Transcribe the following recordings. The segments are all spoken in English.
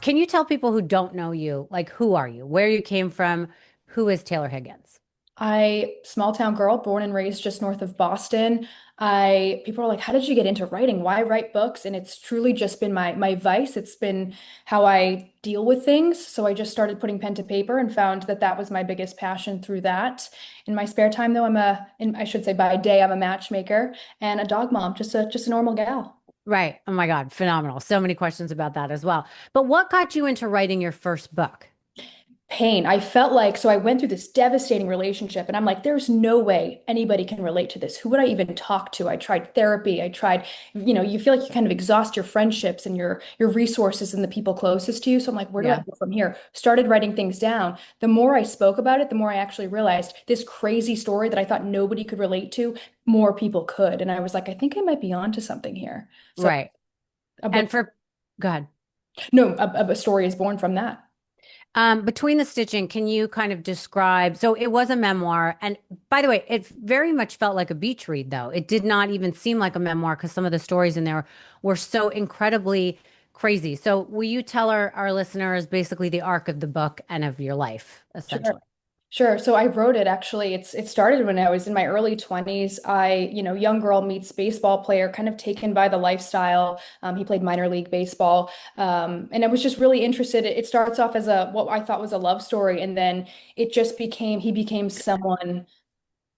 Can you tell people who don't know you, like, who are you, where you came from, who is Taylor Higgins? Small town girl, born and raised just north of Boston. People are like, how did you get into writing? Why write books? And it's truly just been my vice. It's been how I deal with things. So I just started putting pen to paper and found that that was my biggest passion through that. In my spare time, though, I should say by day, I'm a matchmaker and a dog mom, just a normal gal. Right. Oh my God, phenomenal. So many questions about that as well. But what got you into writing your first book? Pain. I felt like, so I went through this devastating relationship, and I'm like, there's no way anybody can relate to this. Who would I even talk to? I tried therapy. I tried, you feel like you kind of exhaust your friendships and your resources and the people closest to you. So I'm like, where do I Yeah. go from here? Started writing things down. The more I spoke about it, the more I actually realized this crazy story that I thought nobody could relate to, more people could. And I was like, I think I might be onto something here. So Right. a And book, for, go ahead. no, a story is born from that. Between the stitching, can you kind of describe? So it was a memoir. And by the way, it very much felt like a beach read, though. It did not even seem like a memoir because some of the stories in there were so incredibly crazy. So will you tell our listeners basically the arc of the book and of your life, Sure. essentially? Sure. So I wrote it actually. It started when I was in my early 20s. Young girl meets baseball player, kind of taken by the lifestyle. He played minor league baseball. And I was just really interested. It starts off as a what I thought was a love story, and then he became someone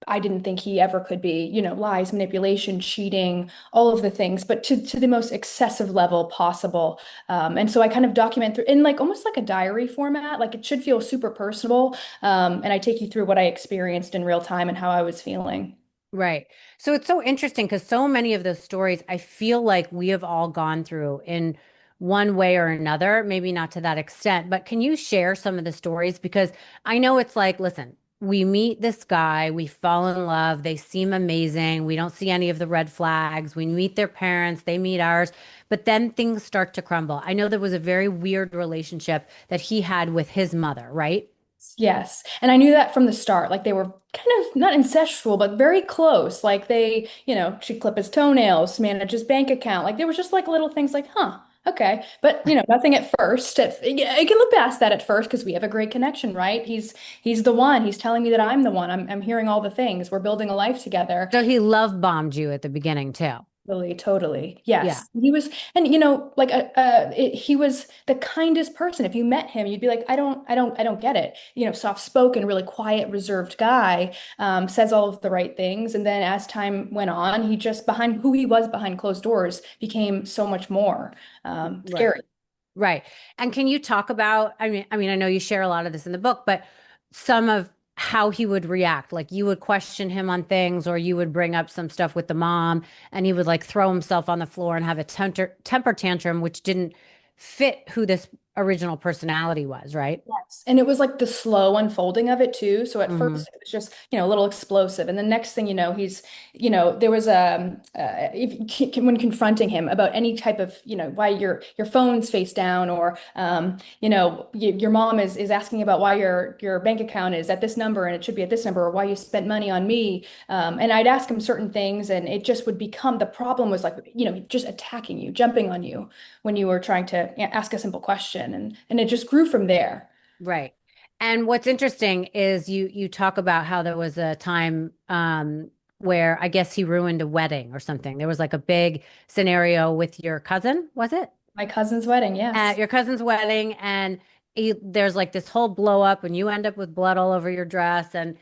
I didn't think he ever could be, lies, manipulation, cheating, all of the things, but to the most excessive level possible. And so I kind of document through in like almost like a diary format, like it should feel super personable. And I take you through what I experienced in real time and how I was feeling. Right. So it's so interesting because so many of those stories I feel like we have all gone through in one way or another, maybe not to that extent, but can you share some of the stories? Because I know it's like, listen, we meet this guy, we fall in love, they seem amazing, we don't see any of the red flags, we meet their parents, they meet ours, but then things start to crumble. I know there was a very weird relationship that he had with his mother, right? Yes. And I knew that from the start. Like they were kind of not incestual, but very close. Like she'd clip his toenails, manage his bank account. Like there was just like little things like, huh, okay. But nothing at first. Yeah, I can look past that at first because we have a great connection, right? He's the one. He's telling me that I'm the one. I'm hearing all the things. We're building a life together. So he love bombed you at the beginning too. Totally, totally. Yeah. Yes. He was, and like he was the kindest person. If you met him, you'd be like, I don't get it. Soft-spoken, really quiet, reserved guy, says all of the right things. And then as time went on, he just behind who he was behind closed doors became so much more Right. scary. Right. And can you talk about, I mean, I know you share a lot of this in the book, but some of how he would react, like you would question him on things or you would bring up some stuff with the mom and he would like throw himself on the floor and have a temper tantrum, which didn't fit who this original personality was, right? Yes. And it was like the slow unfolding of it too. So at Hmm. first it was just, a little explosive. And the next thing there was when confronting him about any type of, why your phone's face down or your mom is asking about why your bank account is at this number and it should be at this number or why you spent money on me. And I'd ask him certain things and it just would become the problem was like, just attacking you, jumping on you when you were trying to ask a simple question and it just grew from there. Right. And what's interesting is you talk about how there was a time where I guess he ruined a wedding or something. There was like a big scenario with your cousin, was it? My cousin's wedding, At yes. your cousin's wedding, and there's like this whole blow up, and you end up with blood all over your dress, and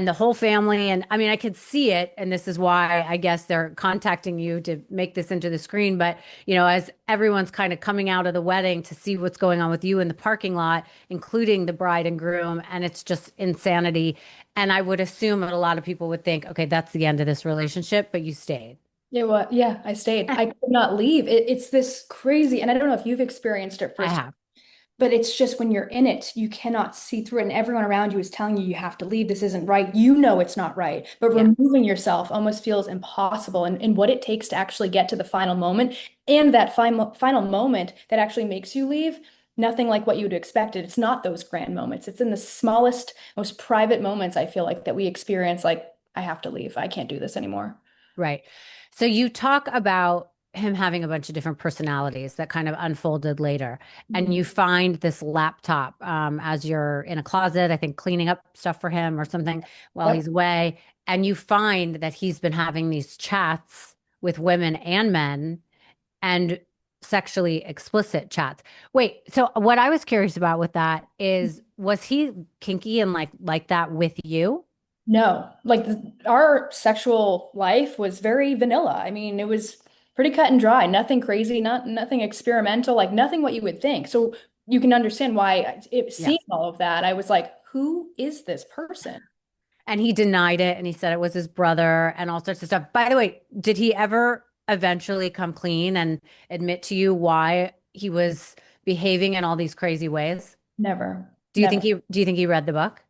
the whole family. And I mean, I could see it, and this is why I guess they're contacting you to make this into the screen. But as everyone's kind of coming out of the wedding to see what's going on with you in the parking lot, including the bride and groom, and it's just insanity. And I would assume that a lot of people would think, okay, that's the end of this relationship, but you stayed. Yeah, I stayed. I could not leave. It's this crazy, and I don't know if you've experienced it I first, have. but it's just when you're in it, you cannot see through it, and everyone around you is telling you you have to leave. This isn't right. You know it's not right, but Yeah. removing yourself almost feels impossible. And what it takes to actually get to the final moment, and that final moment that actually makes you leave, nothing like what you'd expected. It's not those grand moments. It's in the smallest, most private moments, I feel like, that we experience, like, I have to leave. I can't do this anymore. Right. So you talk about him having a bunch of different personalities that kind of unfolded later. And Mhm. you find this laptop as you're in a closet, I think cleaning up stuff for him or something while he's Yep. away. And you find that he's been having these chats with women and men and sexually explicit chats. Wait, so what I was curious about with that is, was he kinky and like that with you? No, like our sexual life was very vanilla. I mean, it was pretty cut and dry, nothing crazy, nothing experimental, like nothing what you would think. So you can understand why seeing Yes. all of that, I was like, who is this person? And he denied it and he said it was his brother and all sorts of stuff. By the way, did he ever eventually come clean and admit to you why he was behaving in all these crazy ways? Never, Do you never. think he read the book?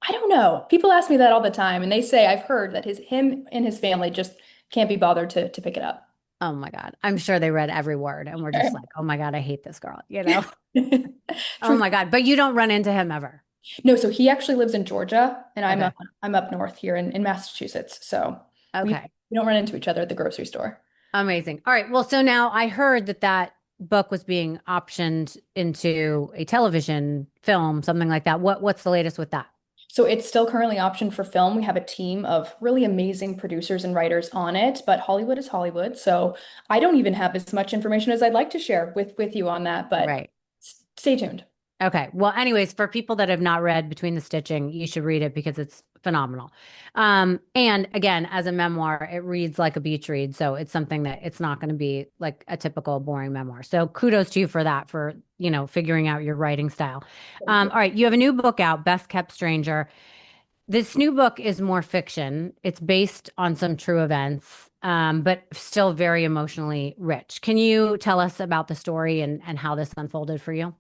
I don't know. People ask me that all the time, and they say I've heard that him and his family just can't be bothered to pick it up. Oh my God. I'm sure they read every word and were just like, oh my God, I hate this girl, you know? Oh Truth. my God. But you don't run into him ever. No, so he actually lives in Georgia, and Okay. I'm up north here in Massachusetts. So Okay. we don't run into each other at the grocery store. Amazing. All right. Well, so now I heard that that book was being optioned into a television film, something like that. What's the latest with that? So it's still currently optioned for film. We have a team of really amazing producers and writers on it, but Hollywood is Hollywood. So I don't even have as much information as I'd like to share with you on that, but Right. stay tuned. Okay. Well, anyways, for people that have not read Between the Stitching, you should read it because it's phenomenal. And again, as a memoir, it reads like a beach read. So it's something that it's not going to be like a typical boring memoir. So kudos to you for that, for, figuring out your writing style. Thank you. All right. You have a new book out, Best Kept Stranger. This new book is more fiction. It's based on some true events, but still very emotionally rich. Can you tell us about the story and how this unfolded for you?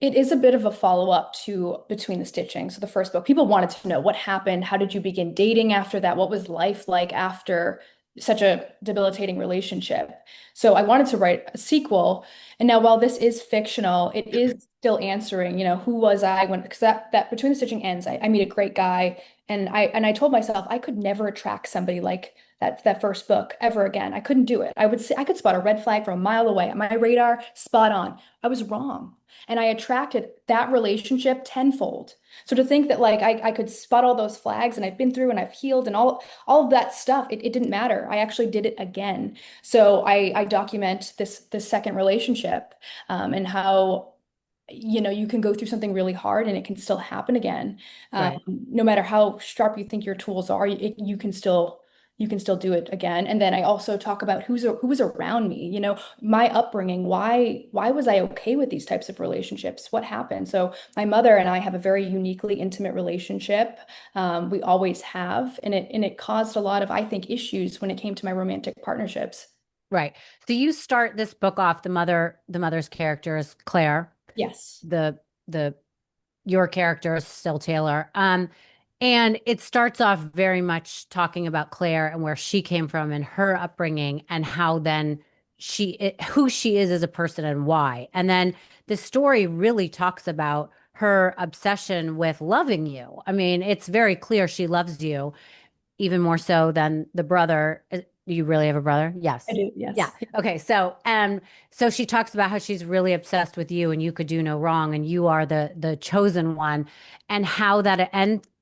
It is a bit of a follow-up to Between the Stitching. So the first book, people wanted to know what happened. How did you begin dating after that? What was life like after such a debilitating relationship? So I wanted to write a sequel. And now while this is fictional, it is still answering, who was I when, because that Between the Stitching ends. I meet a great guy and I told myself I could never attract somebody like that first book ever again. I couldn't do it. I could spot a red flag from a mile away. My radar, spot on. I was wrong. And I attracted that relationship tenfold. So to think that like I could spot all those flags and I've been through and I've healed and all of that stuff, it didn't matter. I actually did it again. So I document this second relationship and how you can go through something really hard and it can still happen again. Right. No matter how sharp you think your tools are, you can still do it again. And then I also talk about who was around me, my upbringing. Why was I okay with these types of relationships? What happened? So my mother and I have a very uniquely intimate relationship. We always have, and it caused a lot of, I think, issues when it came to my romantic partnerships. Right. So you start this book off, the mother's character is Claire, Yes. the your character is still Taylor. And it starts off very much talking about Claire and where she came from and her upbringing and how then who she is as a person and why. And then the story really talks about her obsession with loving you. I mean, it's very clear she loves you even more so than the brother. Do you really have a brother? I Yes. do. Yeah. Yes. Okay. So she talks about how she's really obsessed with you and you could do no wrong and you are the chosen one, and how that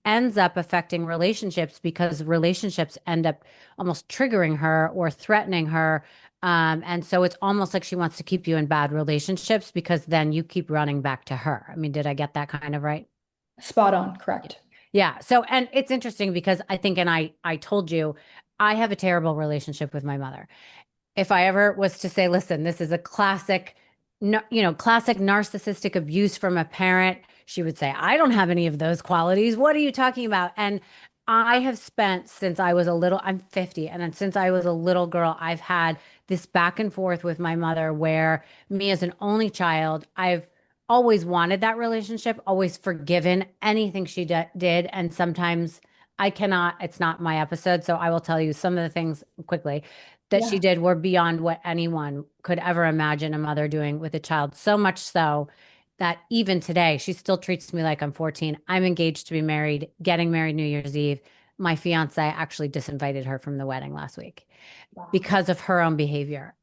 ends up affecting relationships because relationships end up almost triggering her or threatening her. And so it's almost like she wants to keep you in bad relationships because then you keep running back to her. I mean, did I get that kind of right? Spot on. Correct. Yeah. So, and it's interesting because I think, and I told you, I have a terrible relationship with my mother. If I ever was to say, listen, this is a classic, classic narcissistic abuse from a parent, she would say, I don't have any of those qualities. What are you talking about? And I have spent since I was a little, I'm 50, and then since I was a little girl, I've had this back and forth with my mother where me as an only child, I've always wanted that relationship, always forgiven anything she did. And sometimes I cannot, it's not my episode. So I will tell you some of the things quickly that she Yeah. did were beyond what anyone could ever imagine a mother doing with a child. So much so that even today, she still treats me like I'm 14. I'm engaged to be married, getting married New Year's Eve. my fiance actually disinvited her from the wedding last week Wow. because of her own behavior.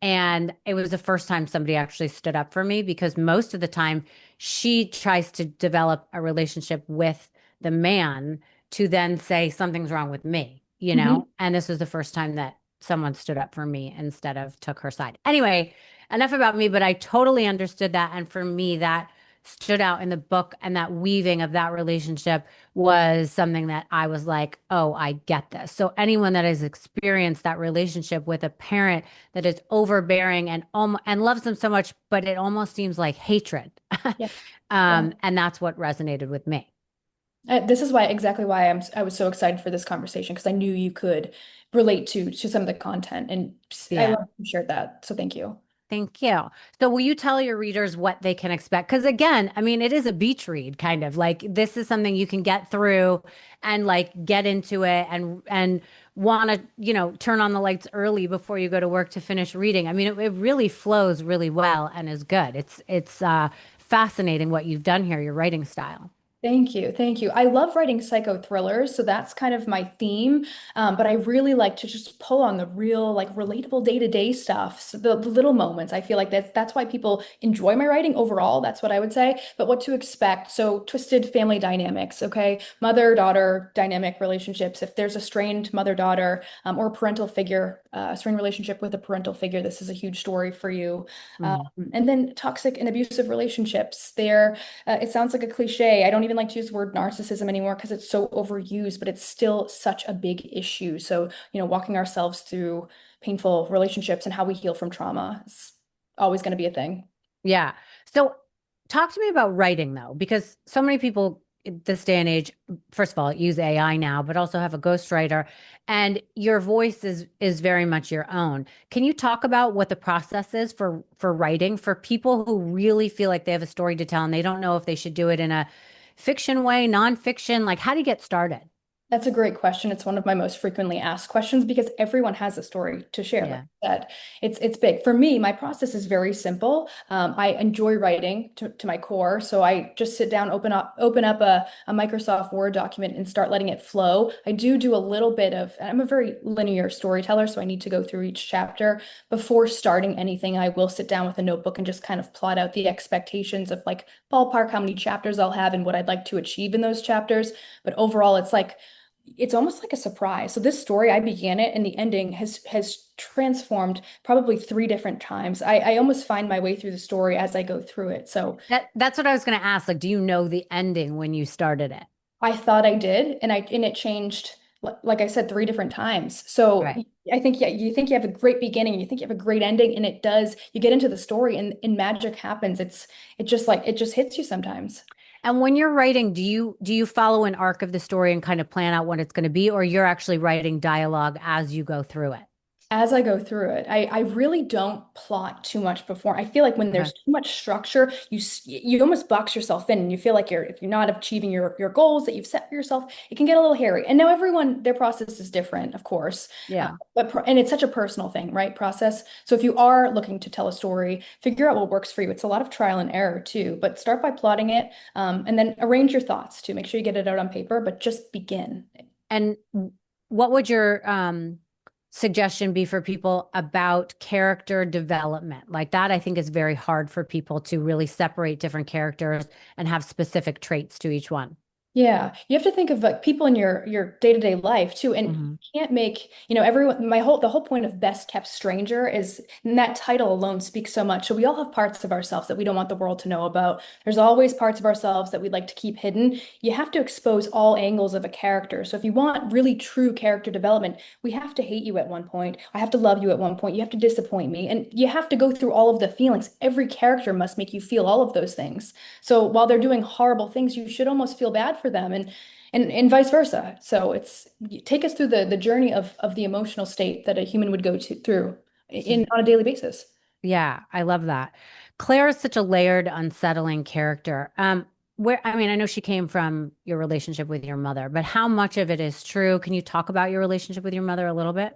And it was the first time somebody actually stood up for me because most of the time she tries to develop a relationship with the man to then say something's wrong with me, you Mhm. know? And this was the first time that someone stood up for me instead of took her side. Anyway, enough about me, but I totally understood that. And for me, that stood out in the book, and that weaving of that relationship was something that I was like, oh, I get this. So anyone that has experienced that relationship with a parent that is overbearing and loves them so much, but it almost seems like hatred. Yeah. Yeah. And that's what resonated with me. This is why exactly why I was so excited for this conversation because I knew you could relate to some of the content, and I Yeah. love that you shared that. So thank you. Thank you. So, will you tell your readers what they can expect? Because, again, I mean, it is a beach read, kind of like this is something you can get through and like get into it and want to, turn on the lights early before you go to work to finish reading. I mean, it really flows really well and is good. It's fascinating what you've done here, your writing style. Thank you. Thank you. I love writing psycho thrillers, so that's kind of my theme. But I really like to just pull on the real, like relatable day-to-day stuff, so the little moments. I feel like that's why people enjoy my writing overall. That's what I would say. But what to expect? So twisted family dynamics, okay? Mother-daughter dynamic relationships. If there's a strained mother-daughter or parental figure, strained relationship with a parental figure, this is a huge story for you. Um, Mhm. and then toxic and abusive relationships. It sounds like a cliche. I don't even like to use the word narcissism anymore because it's so overused, but it's still such a big issue. So, walking ourselves through painful relationships and how we heal from trauma is always going to be a thing. Yeah. So talk to me about writing though, because so many people in this day and age, first of all, use AI now, but also have a ghostwriter, and your voice is very much your own. Can you talk about what the process is for writing for people who really feel like they have a story to tell and they don't know if they should do it in a fiction way, nonfiction? Like, how do you get started? That's a great question. It's one of my most frequently asked questions because everyone has a story to share. Like Yeah. I said, it's big. For me, my process is very simple. I enjoy writing to my core, so I just sit down, open up a Microsoft Word document, and start letting it flow. I do a little bit of. I'm a very linear storyteller, so I need to go through each chapter before starting anything. I will sit down with a notebook and just kind of plot out the expectations of like ballpark how many chapters I'll have and what I'd like to achieve in those chapters. But overall, it's almost like a surprise. So this story, I began it and the ending has transformed probably three different times. I almost find my way through the story as I go through it. So That's what I was going to ask. Like, do you know the ending when you started it? I thought I did, and it changed, like I said, three different times. So Right. I think, yeah, you think you have a great beginning, you think you have a great ending, and it does. You get into the story and magic happens. It just hits you sometimes. And when you're writing, do you follow an arc of the story and kind of plan out what it's going to be, or you're actually writing dialogue as you go through it? As I go through it, I really don't plot too much before. I feel like when Okay. there's too much structure, you almost box yourself in, and you feel like if you're not achieving your goals that you've set for yourself, it can get a little hairy. And now everyone, their process is different, of course, Yeah. and it's such a personal thing, right? Process. So if you are looking to tell a story, figure out what works for you. It's a lot of trial and error too, but start by plotting it, and then arrange your thoughts to make sure you get it out on paper, but just begin. And what would your suggestion be for people about character development? Like that, I think is very hard for people to really separate different characters and have specific traits to each one. Yeah, you have to think of like people in your day-to-day life too, and Hmm. you can't make, everyone, the whole point of Best Kept Stranger is, and that title alone speaks so much. So we all have parts of ourselves that we don't want the world to know about. There's always parts of ourselves that we'd like to keep hidden. You have to expose all angles of a character. So if you want really true character development, we have to hate you at one point. I have to love you at one point. You have to disappoint me, and you have to go through all of the feelings. Every character must make you feel all of those things. So while they're doing horrible things, you should almost feel bad for them and vice versa. So take us through the journey of the emotional state that a human would go through in on a daily basis. Yeah, I love that. Claire is such a layered, unsettling character. I mean, I know she came from your relationship with your mother, but how much of it is true? Can you talk about your relationship with your mother a little bit?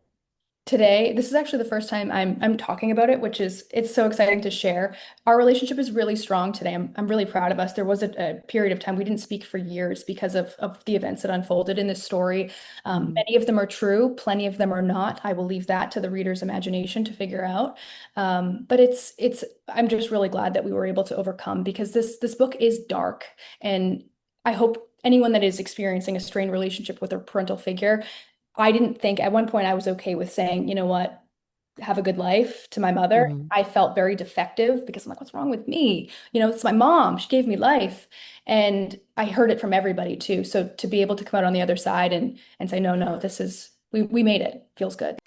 Today, this is actually the first time I'm talking about it, which is it's so exciting to share. Our relationship is really strong today. I'm really proud of us. There was a period of time we didn't speak for years because of the events that unfolded in this story. Mm, Many of them are true, plenty of them are not. I will leave that to the reader's imagination to figure out. But it's I'm just really glad that we were able to overcome because this book is dark, and I hope anyone that is experiencing a strained relationship with a parental figure, I didn't think at one point I was okay with saying, you know what, have a good life to my mother. mhm. I felt very defective because I'm like, what's wrong with me? You know, it's my mom. She gave me life. And I heard it from everybody too. So to be able to come out on the other side and say, no, no, this is we made it. Feels good.